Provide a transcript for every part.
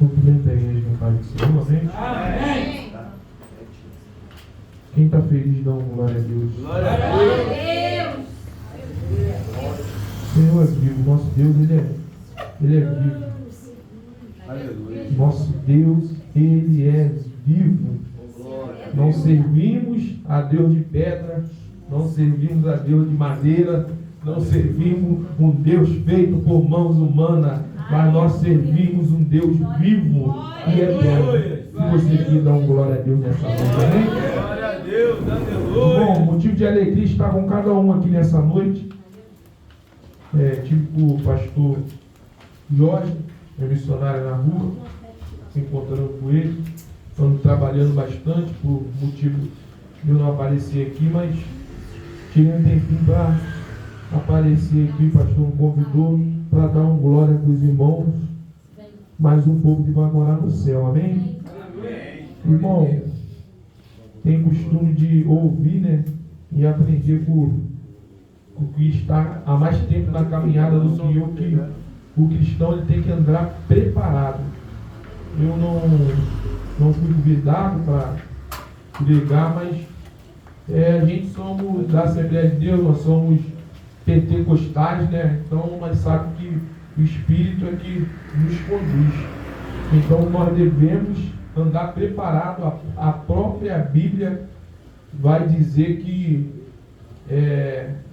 Cumprimento a igreja com Pai do Senhor, amém? Amém. Quem está feliz, dá uma glória a Deus. Glória a Deus. O Senhor é vivo, nosso Deus, Ele é vivo. Aleluia. Nosso Deus, Ele é vivo. Não servimos a Deus de pedra, não servimos a Deus de madeira, não servimos um Deus feito por mãos humanas, mas nós servimos um Deus vivo e eterno. Se você quer dar um glória a Deus nessa noite, amém? Glória a Deus, aleluia. Bom, motivo de alegria estar com cada um aqui nessa noite. Tive com o pastor Jorge, meu missionário na rua, se encontrando com ele. Estamos trabalhando bastante por motivo de eu não aparecer aqui, mas tirei um tempinho para aparecer aqui. O pastor me convidou para dar uma glória para os irmãos, mais um povo que vai morar no céu, amém? Amém. Irmão, tem costume de ouvir, né? E aprender com o que está há mais tempo na caminhada do que eu, que o cristão ele tem que andar preparado. Eu não fui convidado para pregar, mas a gente somos da Assembleia de Deus, nós somos pentecostais, né? Então nós sabemos que o Espírito é que nos conduz. Então nós devemos andar preparado. A própria Bíblia vai dizer que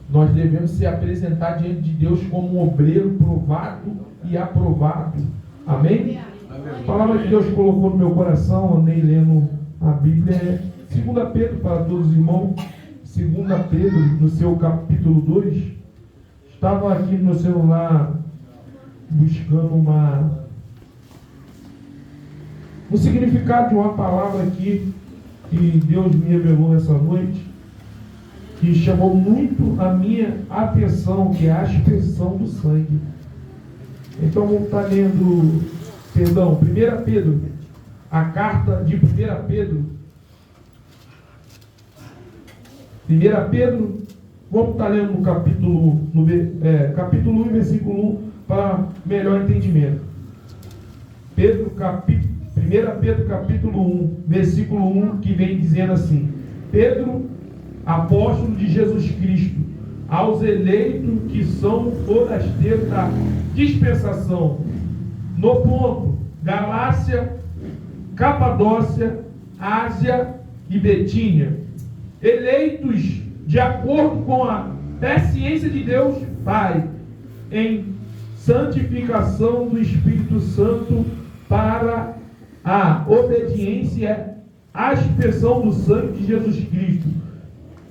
nós devemos se apresentar diante de Deus como um obreiro provado e aprovado. Amém? A palavra que Deus colocou no meu coração, andei lendo a Bíblia, 2 Pedro, para todos os irmãos, 2 Pedro, no seu capítulo 2, estava aqui no meu celular buscando um significado de uma palavra aqui que Deus me revelou essa noite, que chamou muito a minha atenção, que é a aspersão do sangue. Então vamos estar lendo, 1 Pedro, a carta de 1 Pedro. 1 Pedro, vamos estar lendo no capítulo 1, versículo 1, para melhor entendimento. 1 Pedro capítulo 1, versículo 1, que vem dizendo assim: Pedro, apóstolo de Jesus Cristo, aos eleitos que são forasteiros da dispensação, no ponto, Galácia, Capadócia, Ásia e Betínia, eleitos de acordo com a presciência de Deus Pai, em santificação do Espírito Santo para a obediência à expressão do sangue de Jesus Cristo.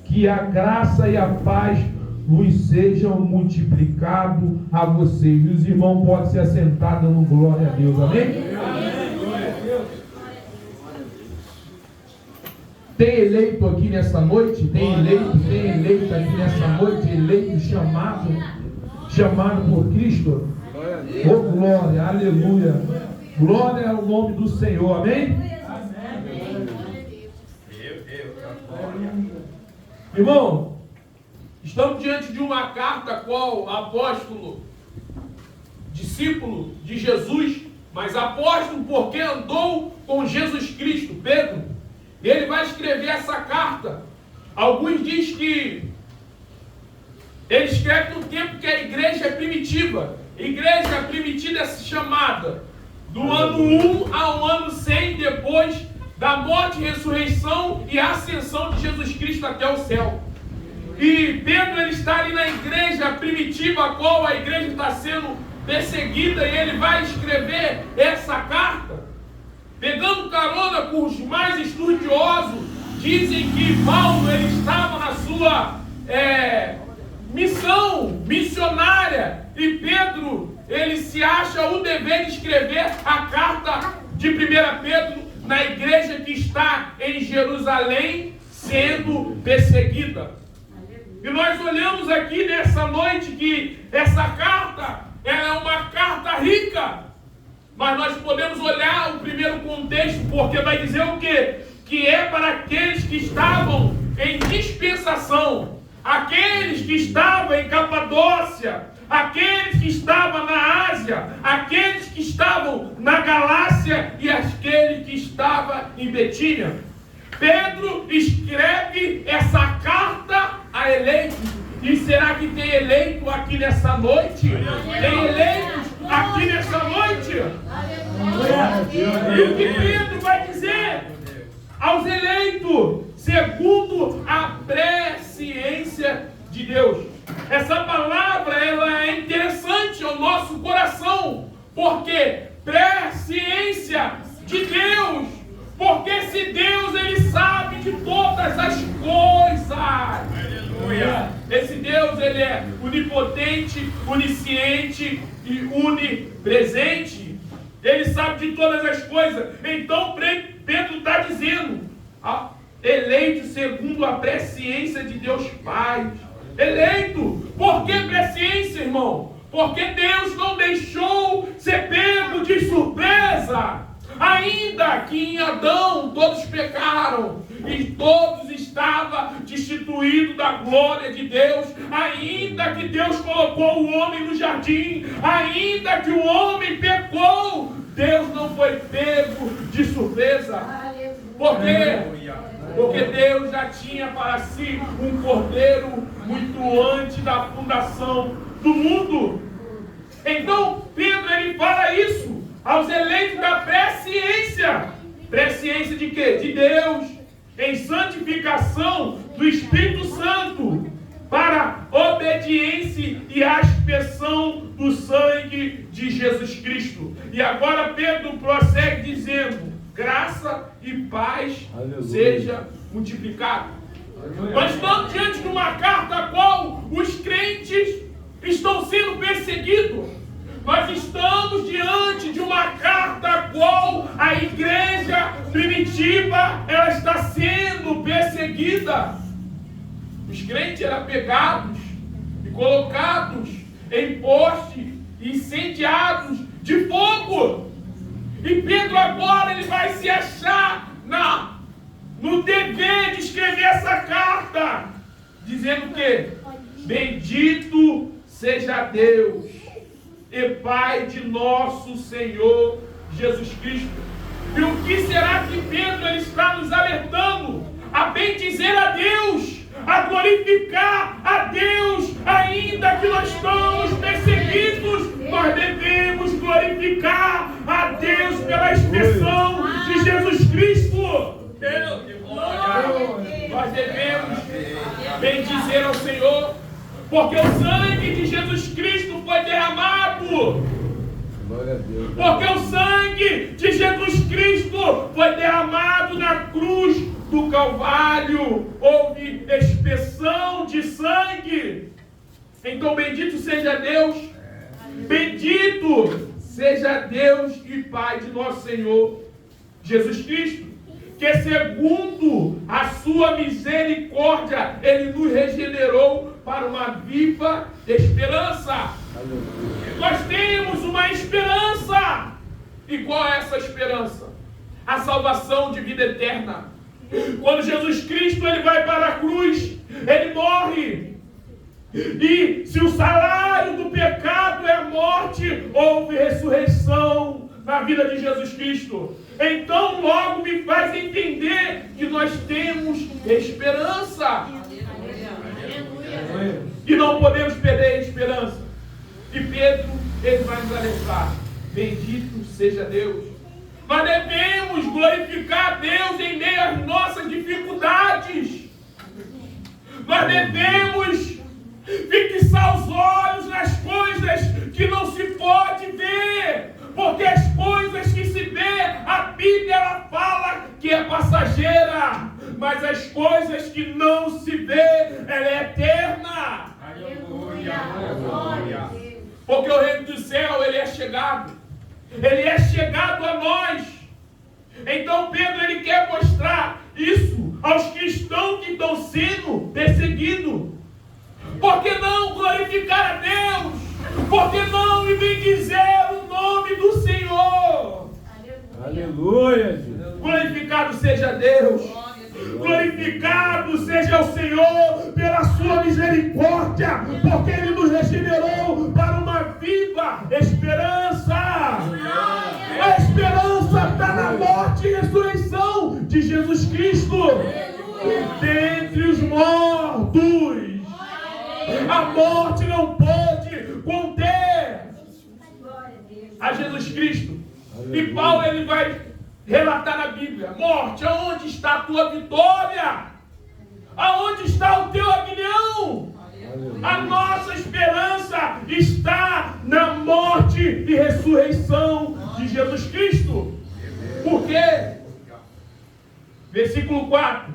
Que a graça e a paz vos sejam multiplicados a vocês. E os irmãos podem se assentar dando glória a Deus. Amém? Tem eleito aqui nessa noite? Tem eleito aqui nessa noite? Eleito, chamado por Cristo? Oh, glória, aleluia. Glória ao nome do Senhor. Amém? Irmão, estamos diante de uma carta qual apóstolo, discípulo de Jesus, mas apóstolo porque andou com Jesus Cristo, Pedro. Ele vai escrever essa carta. Alguns dizem que ele escreve no tempo que a igreja é primitiva. Igreja primitiva é chamada do ano 1 ao ano 100 depois da morte, ressurreição e ascensão de Jesus Cristo até o céu. E Pedro ele está ali na igreja primitiva, a qual a igreja está sendo perseguida, e ele vai escrever essa carta, pegando carona com os mais estudiosos. Dizem que Paulo ele estava na sua missão missionária, e Pedro ele se acha o dever de escrever a carta de 1 Pedro na igreja que está em Jerusalém sendo perseguida. E nós olhamos aqui nessa noite que essa carta ela é uma carta rica, mas nós podemos olhar o primeiro contexto, porque vai dizer o quê? Que é para aqueles que estavam em dispensação, aqueles que estavam em Capadócia, aqueles que estavam na Ásia, Ásia, aqueles que estavam na Galácia e aquele que estava em Betínia. Pedro escreve essa carta a eleitos. E será que tem eleito aqui nessa noite? Tem eleitos aqui nessa noite? E o que Pedro vai dizer aos eleitos, segundo a presciência de Deus? Essa palavra, ela é interessante ao nosso coração, porque presciência de Deus, porque se Deus, ele sabe de todas as coisas. Aleluia. Esse Deus, ele é onipotente, onisciente e onipresente. Ele sabe de todas as coisas. Então Pedro está dizendo, eleito segundo a presciência de Deus Pai. Eleito. Por que presciência, irmão? Porque Deus não deixou ser pego de surpresa. Ainda que em Adão todos pecaram e todos estavam destituídos da glória de Deus, ainda que Deus colocou o homem no jardim, ainda que o homem pecou, Deus não foi pego de surpresa. Por quê? Porque Deus já tinha para si um cordeiro muito antes da fundação do mundo. Então Pedro, ele fala isso aos eleitos da presciência. Presciência de quê? De Deus, em santificação do Espírito Santo, para obediência e aspersão do sangue de Jesus Cristo. E agora Pedro prossegue dizendo, graça e paz seja multiplicado. Nós estamos diante de uma carta a qual os crentes estão sendo perseguidos. Nós estamos diante de uma carta a qual a igreja primitiva, ela está sendo perseguida. Os crentes eram pegados e colocados em postes incendiados de fogo. E Pedro agora ele vai se achar no dever de escrever essa carta, dizendo que bendito seja Deus e Pai de nosso Senhor Jesus Cristo. E o que será que Pedro ele está nos alertando? A bendizer a Deus, a glorificar a Deus, ainda que nós estamos perseguidos, nós devemos glorificar a Deus pela expressão de Jesus Cristo. Nós devemos bendizer ao Senhor, porque o sangue de Jesus Cristo foi derramado. Porque o sangue de Jesus Cristo foi derramado na cruz do Calvário. Houve expressão de sangue. Então bendito seja Deus. Bendito seja Deus e Pai de nosso Senhor Jesus Cristo, que segundo a sua misericórdia, Ele nos regenerou para uma viva esperança. Nós temos uma esperança. E qual é essa esperança? A salvação de vida eterna. Quando Jesus Cristo ele vai para a cruz, Ele morre. E se o salário do pecado é a morte, houve ressurreição na vida de Jesus Cristo. Então logo me faz entender que nós temos esperança. E não podemos perder a esperança. E Pedro, ele vai nos alertar. Bendito seja Deus. Nós devemos glorificar a Deus em meio às nossas dificuldades. Nós devemos fixar os olhos nas coisas que não se pode ver. Porque as coisas que se vê, a Bíblia ela fala que é passageira. Mas as coisas que não se vê, ela é eterna. Aleluia. Porque o reino do céu, ele é chegado. Ele é chegado a nós. Então Pedro, ele quer mostrar isso aos cristãos que estão sendo perseguidos. Por que não glorificar a Deus? Por que não bendizer o nome do Senhor? Aleluia. Glorificado seja Deus. Glorificado seja o Senhor pela sua misericórdia, porque Ele nos regenerou para uma viva esperança. A morte não pôde conter a Jesus Cristo. E Paulo ele vai relatar na Bíblia: morte, aonde está a tua vitória? Aonde está o teu aguilhão? A nossa esperança está na morte e ressurreição de Jesus Cristo. Por quê? Versículo 4: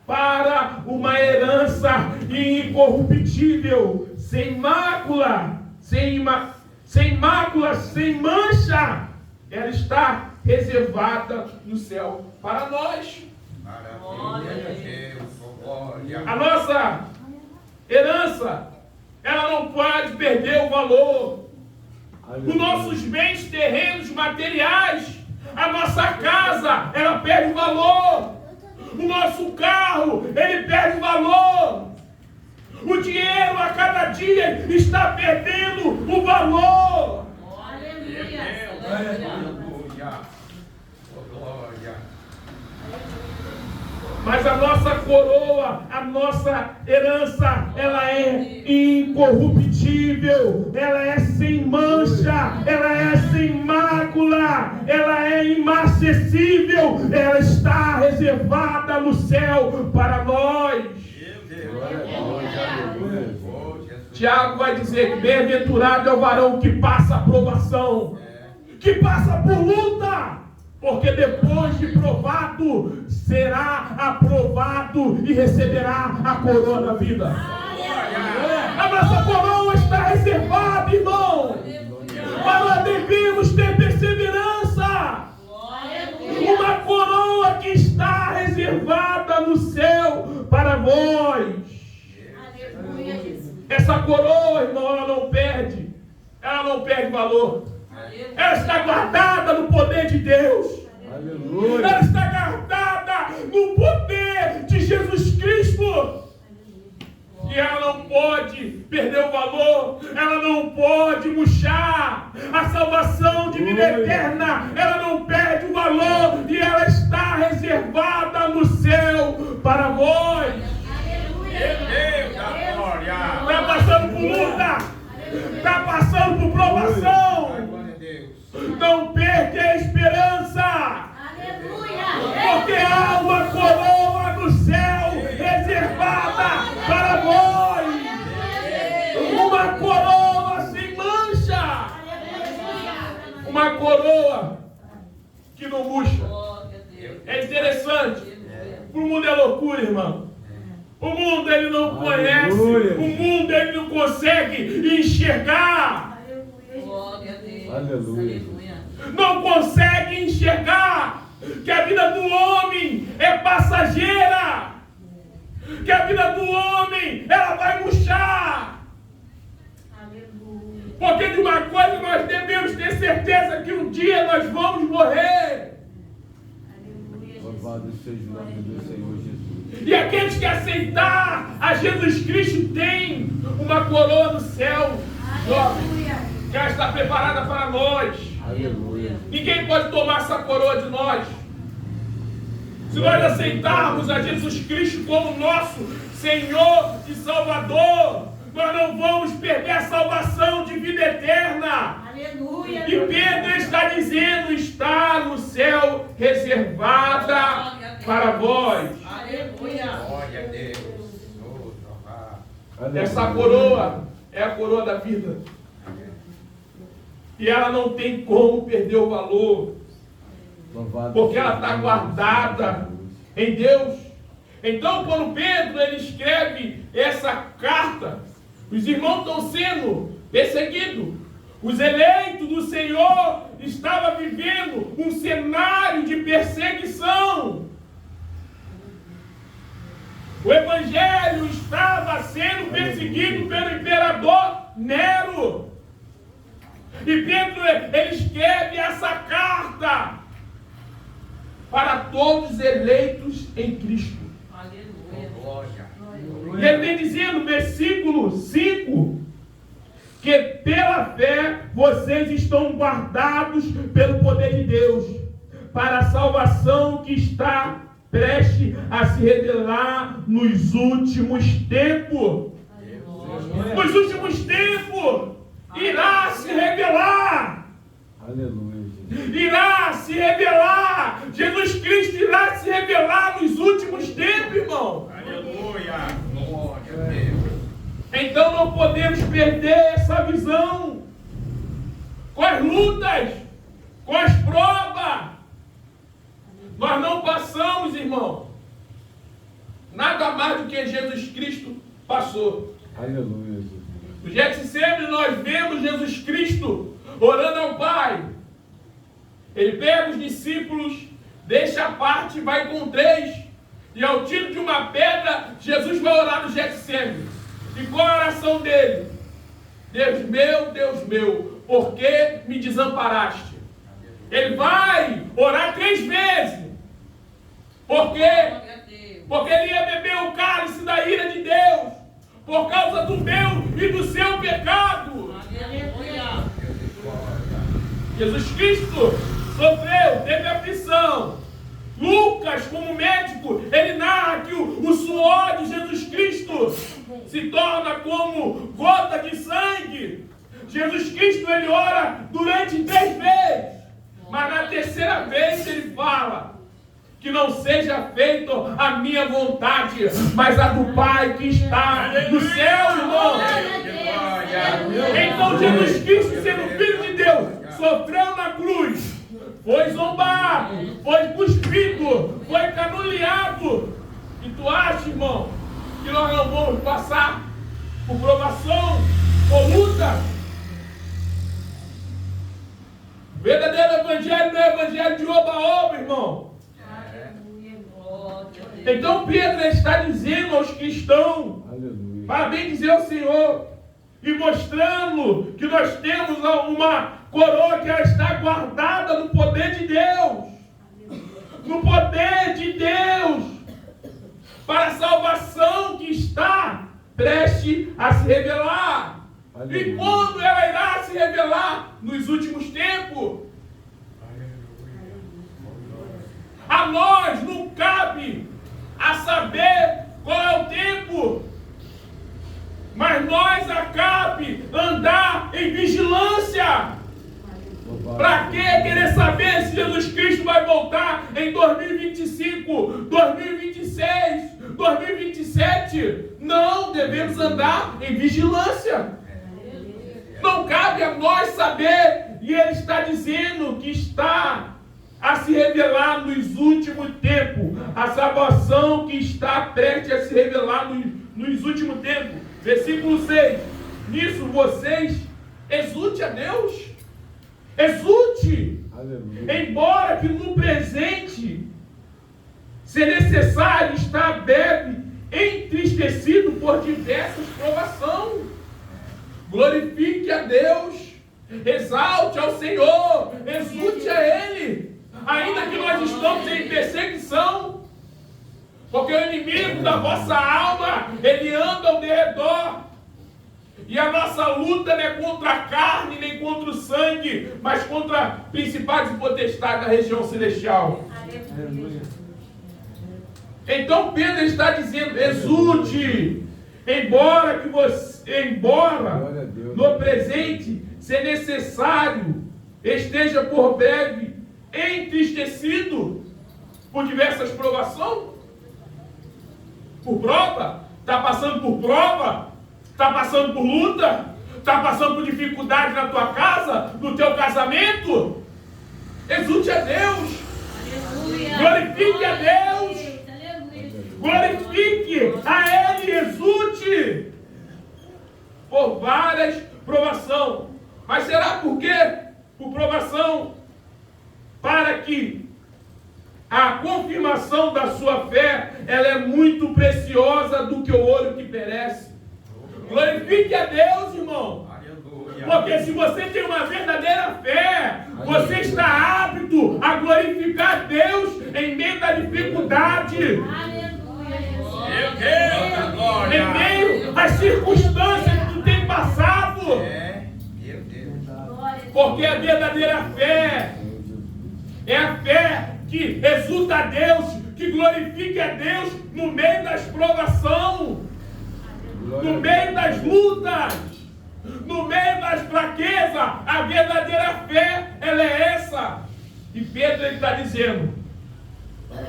para uma herança incorruptível, sem mácula, sem mancha, ela está reservada no céu para nós. A nossa herança, ela não pode perder o valor. Os nossos bens terrenos materiais, a nossa casa, ela perde o valor. O nosso carro, ele perde o valor. O dinheiro a cada dia está perdendo o valor. Mas a nossa coroa, a nossa herança, ela é incorruptível, ela é sem mancha, ela é sem mácula, ela é imacessível, ela está reservada no céu para nós. Tiago vai dizer que bem-aventurado é o varão que passa a provação, que passa por luta, porque depois de provado, será aprovado e receberá a coroa da vida. A nossa coroa está reservada, irmão. Mas nós devemos ter perseverança. Uma coroa que está reservada no céu para vós. Essa coroa, irmão, ela não perde valor. Ela está guardada no poder de Deus. Aleluia. Ela está guardada no poder de Jesus Cristo. E ela não pode perder o valor. Ela não pode murchar. A salvação de vida eterna, ela não perde o valor. E ela está reservada no céu para vós. Está passando por luta. Está passando por provação. Não perca a esperança. Porque há uma coroa no céu reservada para vós. Uma coroa sem mancha. Uma coroa que não murcha. É interessante. O mundo é loucura, irmão. O mundo ele não conhece. O mundo ele não consegue enxergar. Aleluia. Não consegue enxergar que a vida do homem é passageira, que a vida do homem ela vai murchar. Porque de uma coisa nós devemos ter certeza, que um dia nós vamos morrer. Louvado seja o nome do Senhor Jesus. E aqueles que aceitar a Jesus Cristo têm uma coroa no céu, jovem, que ela está preparada para nós. Aleluia. Ninguém pode tomar essa coroa de nós. Se nós aceitarmos a Jesus Cristo como nosso Senhor e Salvador, nós não vamos perder a salvação de vida eterna. Aleluia. E Pedro está dizendo, está no céu reservada para vós. Aleluia. Glória a Deus. Essa coroa é a coroa da vida. E ela não tem como perder o valor, porque ela está guardada em Deus. Então, quando Pedro ele escreve essa carta, os irmãos estão sendo perseguidos. Os eleitos do Senhor estavam vivendo um cenário de perseguição. O evangelho estava sendo perseguido pelo imperador Nero. E Pedro ele escreve essa carta para todos os eleitos em Cristo. Aleluia. E ele vem dizendo no versículo 5 que pela fé vocês estão guardados pelo poder de Deus para a salvação que está prestes a se revelar nos últimos tempos. Aleluia, Jesus. Irá se revelar. Jesus Cristo irá se revelar nos últimos tempos, irmão. Aleluia. Glória a Deus. Então não podemos perder essa visão. Com as lutas, com as provas, nós não passamos, irmão, nada mais do que Jesus Cristo passou. Aleluia, Jesus. No Getsemane nós vemos Jesus Cristo orando ao Pai. Ele pega os discípulos, deixa a parte e vai com 3. E ao tiro de uma pedra, Jesus vai orar no Getsemane. E qual a oração dele? Deus meu, por que me desamparaste? Ele vai orar 3 vezes. Por quê? Porque ele ia beber o cálice da ira de Deus. Por causa do meu e do seu pecado. Jesus Cristo sofreu, teve aflição. Lucas, como médico, ele narra que o suor de Jesus Cristo se torna como gota de sangue. Jesus Cristo, ele ora durante 3 vezes. Mas na 3ª vez ele fala: que não seja feita a minha vontade, mas a do Pai que está no céu, irmão. Então Jesus Cristo, sendo Filho de Deus, sofreu na cruz, foi zombado, foi cuspido, foi canuleado. E tu acha, irmão, que nós não vamos passar por provação, por luta? O verdadeiro evangelho não é o evangelho de oba-oba, irmão. Então Pedro está dizendo aos cristãos, Aleluia. para bem dizer ao Senhor, e mostrando que nós temos uma coroa que ela está guardada no poder de Deus. No poder de Deus. Para a salvação que está prestes a se revelar. Aleluia. E quando ela irá se revelar? Nos últimos tempos. A nós não cabe a saber qual é o tempo, mas nós cabe andar em vigilância. Para que querer saber se Jesus Cristo vai voltar em 2025, 2026, 2027? Não, devemos andar em vigilância. Não cabe a nós saber, e ele está dizendo que está a se revelar nos últimos tempos, a salvação que está prestes a se revelar nos últimos tempos. Versículo 6: nisso vocês exulte a Deus, exulte, Aleluia. embora que no presente, se necessário, está breve, entristecido por diversas provações. Glorifique a Deus, exalte ao Senhor, exulte a Ele. Ainda que nós estamos em perseguição, porque o inimigo da vossa alma, ele anda ao derredor, e a nossa luta não é contra a carne, nem contra o sangue, mas contra principados e potestades da região celestial. Aleluia. Então Pedro está dizendo: exulte, embora Glória a Deus. no presente, se necessário, esteja por breve entristecido por diversas provações, por prova, está passando por prova, está passando por luta, está passando por dificuldade na tua casa, no teu casamento. Exulte a Deus, glorifique a Deus, glorifique a Ele, exulte por várias provações. Mas será por quê? Por provação, para que a confirmação da sua fé, ela é muito preciosa do que o ouro que perece. Glorifique a Deus, irmão. Porque se você tem uma verdadeira fé, você está apto a glorificar Deus em meio da dificuldade, Meu Deus, glória. em meio às circunstâncias que tu tem passado. Meu Deus. Porque a verdadeira fé é a fé que exulta a Deus, que glorifica a Deus no meio das provações, no meio das lutas. No meio das fraquezas, a verdadeira fé, ela é essa. E Pedro está dizendo,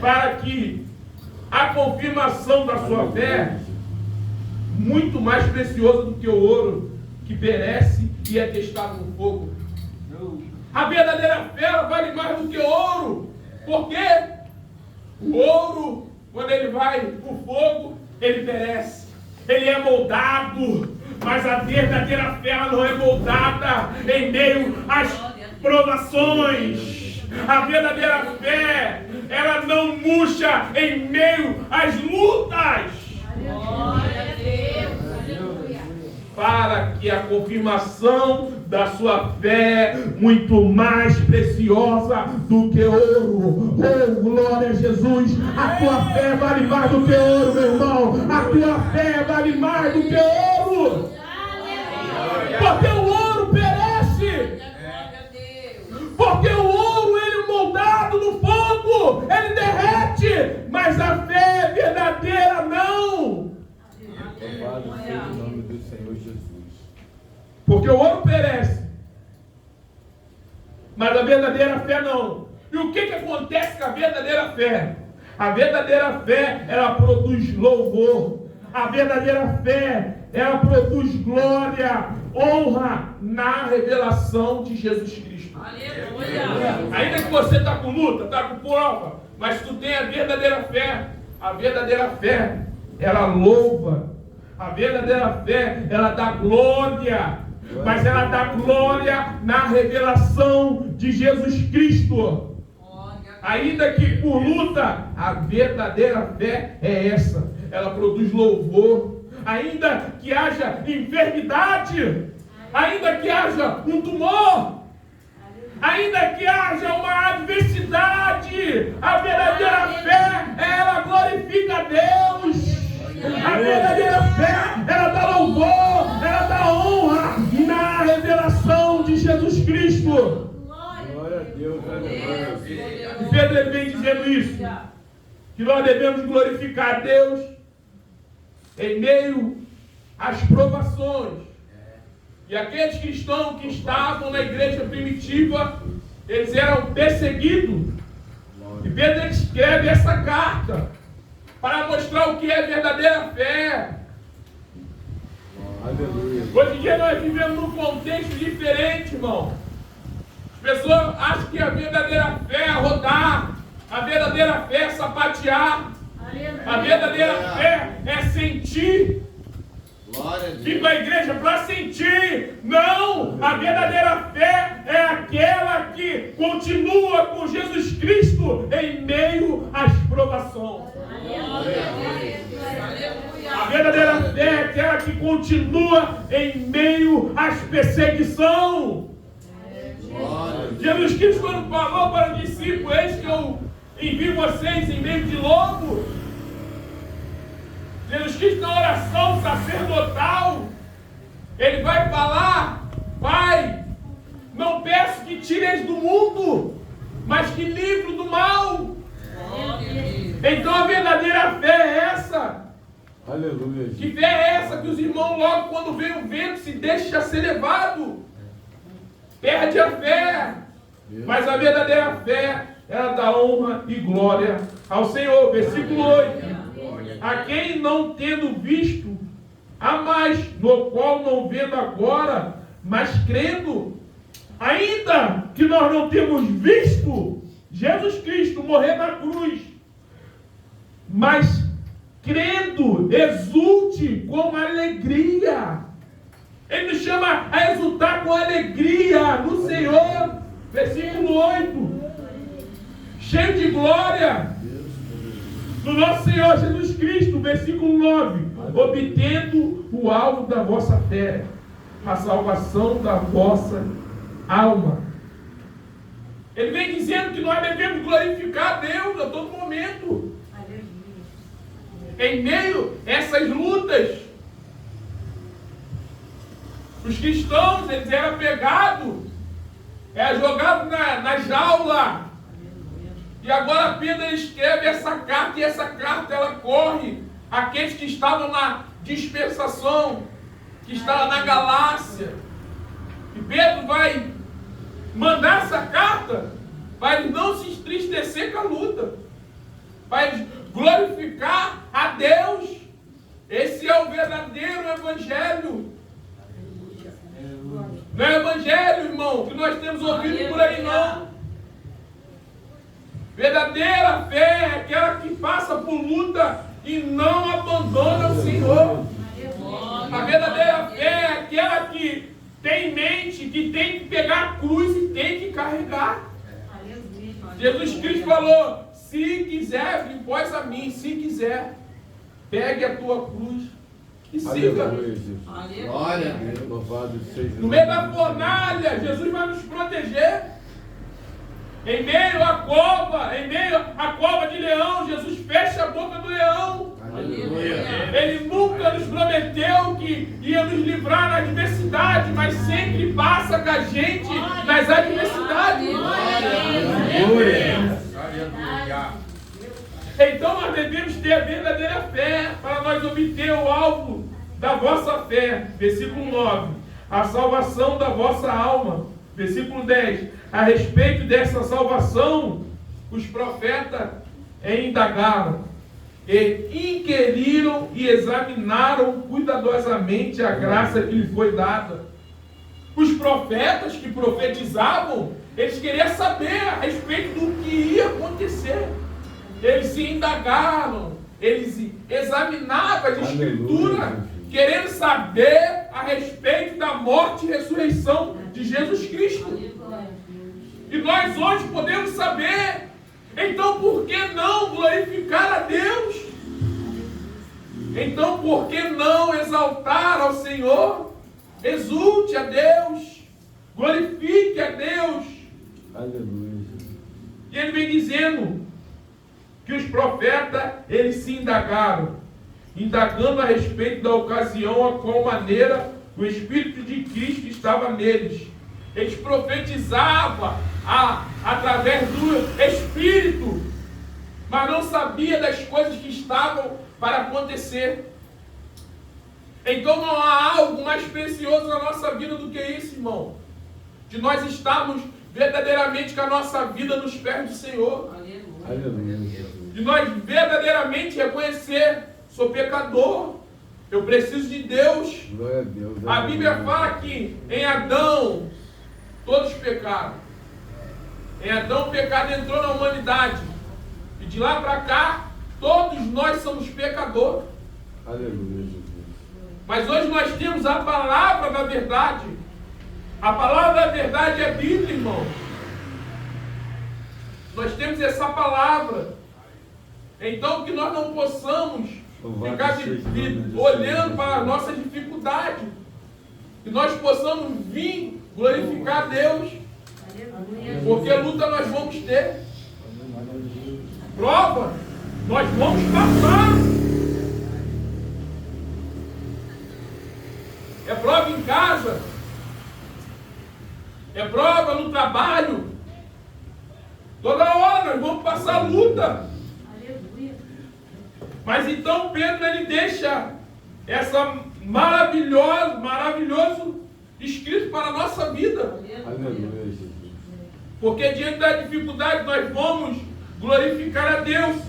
para que a confirmação da sua fé, muito mais preciosa do que o ouro, que perece e é testado no fogo. A verdadeira fé, ela vale mais do que o ouro. Por quê? O ouro, quando ele vai para o fogo, ele perece. Ele é moldado. Mas a verdadeira fé, ela não é moldada em meio às provações. A verdadeira fé, ela não murcha em meio às lutas. Glória a Deus. Para que a confirmação da sua fé, muito mais preciosa do que ouro. Oh, glória a Jesus. A tua fé vale mais do que ouro, meu irmão. A tua fé vale mais do que ouro. Porque o ouro perece. Porque o ouro, ele é moldado no fogo, ele derrete. Mas a fé verdadeira não. Louvado seja o nome do Senhor Jesus. Porque o ouro perece, mas a verdadeira fé não. E o que acontece com a verdadeira fé? A verdadeira fé, ela produz louvor. A verdadeira fé, ela produz glória, honra na revelação de Jesus Cristo. Aleluia. Ainda que você está com luta, está com prova, mas tu tem a verdadeira fé, ela louva. A verdadeira fé, ela dá glória, mas ela dá glória na revelação de Jesus Cristo. Ainda que por luta, a verdadeira fé é essa. Ela produz louvor. Ainda que haja enfermidade, ainda que haja um tumor, ainda que haja uma adversidade, a verdadeira fé, ela glorifica a Deus. A verdadeira fé, ela dá louvor, ela dá honra na revelação de Jesus Cristo. Glória a Deus, aleluia. E Pedro, ele vem dizendo isso, que nós devemos glorificar a Deus em meio às provações. E aqueles cristãos que estavam na igreja primitiva, eles eram perseguidos. E Pedro escreve essa carta para mostrar o que é verdadeira fé. Aleluia. Hoje em dia nós vivemos num contexto diferente, irmão. As pessoas acham que a verdadeira fé é rodar, a verdadeira fé é sapatear, a verdadeira fé é sentir. Vim para a igreja para sentir. Não! A verdadeira fé é aquela que continua com Jesus Cristo em meio às provações. A verdadeira fé é aquela que continua em meio às perseguições. Jesus Cristo, quando falou para os discípulos, eis que eu envio vocês em meio de lobo. Jesus Cristo, na oração sacerdotal, ele vai falar: Pai, não peço que tires do mundo, mas que livre do mal. Então a verdadeira fé é essa. Aleluia. Que fé é essa que os irmãos, logo quando vem o vento, se deixa ser levado? Perde a fé. Mas a verdadeira fé, ela dá honra e glória ao Senhor. Versículo 8. A quem não tendo visto, há mais, no qual não vendo agora, mas crendo, ainda que nós não temos visto Jesus Cristo morrer na cruz, mas crendo, exulte com alegria. Ele nos chama a exultar com alegria no Senhor. Versículo 8. Cheio de glória do nosso Senhor Jesus Cristo. Versículo 9. Obtendo o alvo da vossa fé, a salvação da vossa alma. Ele vem dizendo que nós devemos glorificar a Deus a todo momento. Em meio a essas lutas, os cristãos, eles eram pegados, jogados na jaula. E agora Pedro escreve essa carta, e essa carta ela corre àqueles que estavam na dispersação. que está lá na Galácia. E Pedro vai mandar essa carta para eles não se entristecer com a luta, para eles glorificar a Deus. Esse é o verdadeiro evangelho. Não é evangelho, irmão, que nós temos ouvido por aí, não. Verdadeira fé é aquela que passa por luta e não abandona o Senhor. A verdadeira fé é aquela que tem em mente que tem que pegar a cruz e tem que carregar. Jesus Cristo falou: se quiser, vem após a mim. Se quiser, pegue a tua cruz e siga. Glória a Deus. Louvado seja. No meio da fornalha, Jesus vai nos proteger. Em meio à cova, em meio à cova de leão, Jesus fecha a boca do leão. Aleluia. Ele nunca nos prometeu que ia nos livrar da adversidade, mas sempre passa com a gente nas adversidades. Aleluia. Então nós devemos ter a verdadeira fé para nós obter o alvo da vossa fé. Versículo 9. A salvação da vossa alma. Versículo 10. A respeito dessa salvação, os profetas indagaram e inquiriram e examinaram cuidadosamente a graça que lhe foi dada. Os profetas que profetizavam, eles queriam saber a respeito do que ia acontecer. Eles se indagaram, eles examinavam as escrituras, querendo saber a respeito da morte e ressurreição de Jesus Cristo. E nós hoje podemos saber. Então por que não glorificar a Deus? Então por que não exaltar ao Senhor? Exulte a Deus, glorifique a Deus. Aleluia. E ele vem dizendo que os profetas, eles se indagaram, indagando a respeito da ocasião a qual maneira o Espírito de Cristo estava neles. Eles profetizavam através do Espírito, mas não sabia das coisas que estavam para acontecer. Então não há algo mais precioso na nossa vida do que isso, irmão. De nós estarmos verdadeiramente com a nossa vida nos pés do Senhor. Aleluia. De nós verdadeiramente reconhecer: sou pecador, eu preciso de Deus. Glória a Deus. A Bíblia fala que em Adão todos pecaram. Em Adão o pecado entrou na humanidade. E de lá para cá, todos nós somos pecadores. Aleluia, Jesus. Mas hoje nós temos a palavra da verdade. A palavra da verdade é a Bíblia, irmão. Nós temos essa palavra. Então que nós não possamos ficar olhando para a nossa dificuldade. Que nós possamos vir glorificar a Deus. Porque luta nós vamos ter. Prova nós vamos passar. É prova em casa. É prova no trabalho. Toda hora nós vamos passar luta. Mas então Pedro, ele deixa essa maravilhoso escrito para a nossa vida. Aleluia, Jesus. Porque diante da dificuldade nós vamos glorificar a Deus.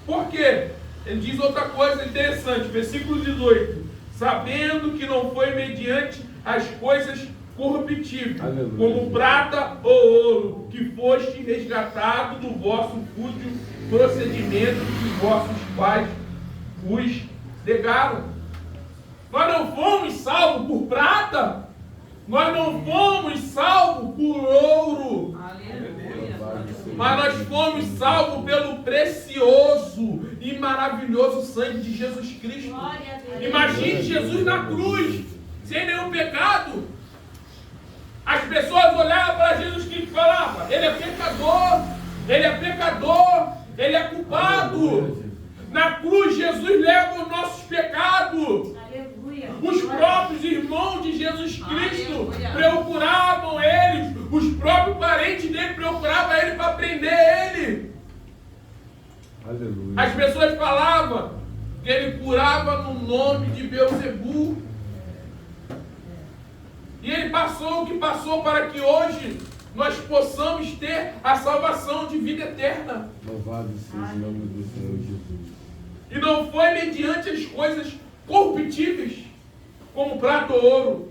Por quê? Ele diz outra coisa interessante, versículo 18. Sabendo que não foi mediante as coisas corruptíveis, aleluia, como prata ou ouro, que foste resgatado do vosso fútil procedimento que vossos pais vos negaram. Nós não fomos salvos por prata, nós não fomos salvos por ouro, mas nós fomos salvos pelo precioso e maravilhoso sangue de Jesus Cristo. Imagine Jesus na cruz, sem nenhum pecado. As pessoas olhavam para Jesus Cristo e falavam: ele é pecador, ele é pecador, ele é culpado. Na cruz Jesus leva os nossos pecados. Os próprios irmãos de Jesus Cristo procuravam eles, os próprios parentes dele procuravam ele para prender ele. Aleluia. As pessoas falavam que ele curava no nome de Beelzebu. passou o que passou para que hoje nós possamos ter a salvação de vida eterna. Louvado seja o nome do Senhor Jesus. E não foi mediante as coisas corruptíveis, como prata ou ouro,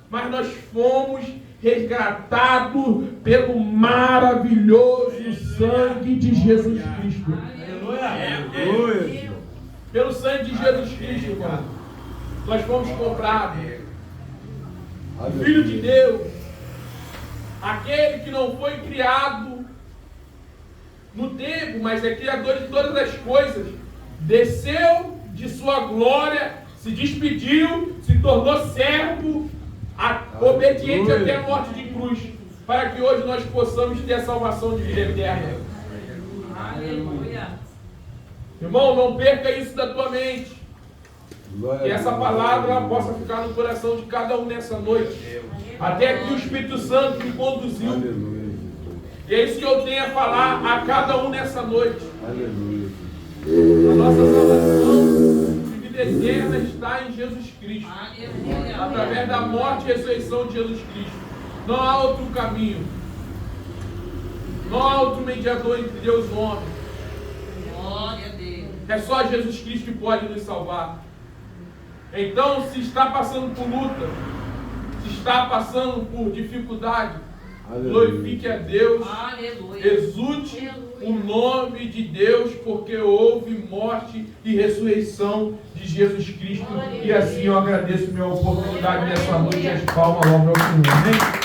mas nós fomos resgatados pelo maravilhoso sangue de Jesus Cristo. Aleluia. Pelo sangue de Jesus Cristo, irmão. Nós fomos comprados. O Filho de Deus, aquele que não foi criado no tempo, mas é criador de todas as coisas, desceu de sua glória, se despediu, se tornou servo, obediente até a morte de cruz, para que hoje nós possamos ter a salvação de vida eterna. Aleluia. Irmão, não perca isso da tua mente. Glória Que essa a Deus. palavra ela possa ficar no coração de cada um nessa noite. Até que o Espírito Santo me conduziu. Aleluia. E é isso que eu tenho a falar a cada um nessa noite. Aleluia. A nossa salvação de vida eterna está em Jesus Cristo. Aleluia. Através da morte e ressurreição de Jesus Cristo. Não há outro caminho. Não há outro mediador entre Deus e o homem. Glória a Deus. É só Jesus Cristo que pode nos salvar. Então, se está passando por luta, se está passando por dificuldade, glorifique a Deus, Aleluia. exulte o nome de Deus, porque houve morte e ressurreição de Jesus Cristo. E assim eu agradeço minha oportunidade nessa noite. As palmas ao meu Senhor. Amém?